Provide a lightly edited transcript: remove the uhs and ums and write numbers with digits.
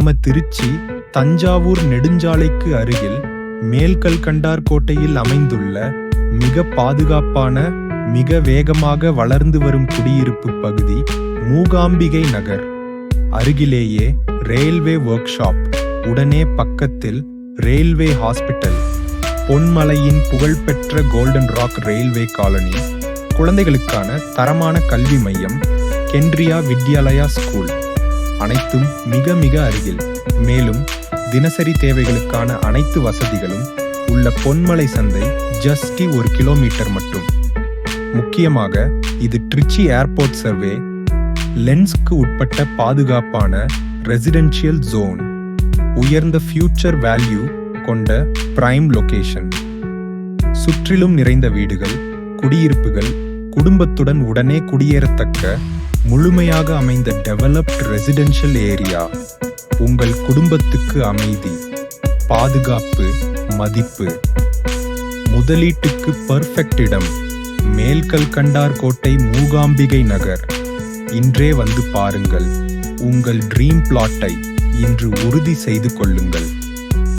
நம்ம திருச்சி தஞ்சாவூர் நெடுஞ்சாலைக்கு அருகில் மேல்கல்கண்டார் கோட்டையில் அமைந்துள்ள மிக பாதுகாப்பான, மிக வேகமாக வளர்ந்து வரும் குடியிருப்பு பகுதி மூகாம்பிகை நகர். அருகிலேயே ரயில்வே ஒர்க் ஷாப், உடனே பக்கத்தில் ரயில்வே ஹாஸ்பிட்டல், பொன்மலையின் புகழ்பெற்ற கோல்டன் ராக் ரயில்வே காலனி, குழந்தைகளுக்கான தரமான கல்வி மையம் கென்ட்ரியா வித்யாலயா ஸ்கூல், அனைத்தும் மிக மிக அருகில். மேலும் தினசரி தேவைகளுக்கான அனைத்து வசதிகளும் உள்ள பொன்மலை சந்தை ஜஸ்ட் 1 கிலோமீட்டர் மட்டும். முக்கியமாக இது திருச்சி ஏர்போர்ட் சர்வே, லென்ஸ்க்கு உட்பட்ட பாதுகாப்பான ரெசிடென்ஷியல் ஜோன், உயர்ந்த ஃபியூச்சர் வேல்யூ கொண்ட பிரைம் லொகேஷன், சுற்றிலும் நிறைந்த வீடுகள், குடியிருப்புகள், குடும்பத்துடன் உடனே குடியேறத்தக்க முழுமையாக அமைந்த டெவலப்ட் ரெசிடென்ஷியல் ஏரியா. உங்கள் குடும்பத்துக்கு அமைதி, பாதுகாப்பு, மதிப்பு. முதலீட்டுக்கு பர்ஃபெக்ட் இடம் மேல்கல்கண்டார் கோட்டை மூகாம்பிகை நகர். இன்றே வந்து பாருங்கள். உங்கள் ட்ரீம் பிளாட்டை இன்று உறுதி செய்து கொள்ளுங்கள்.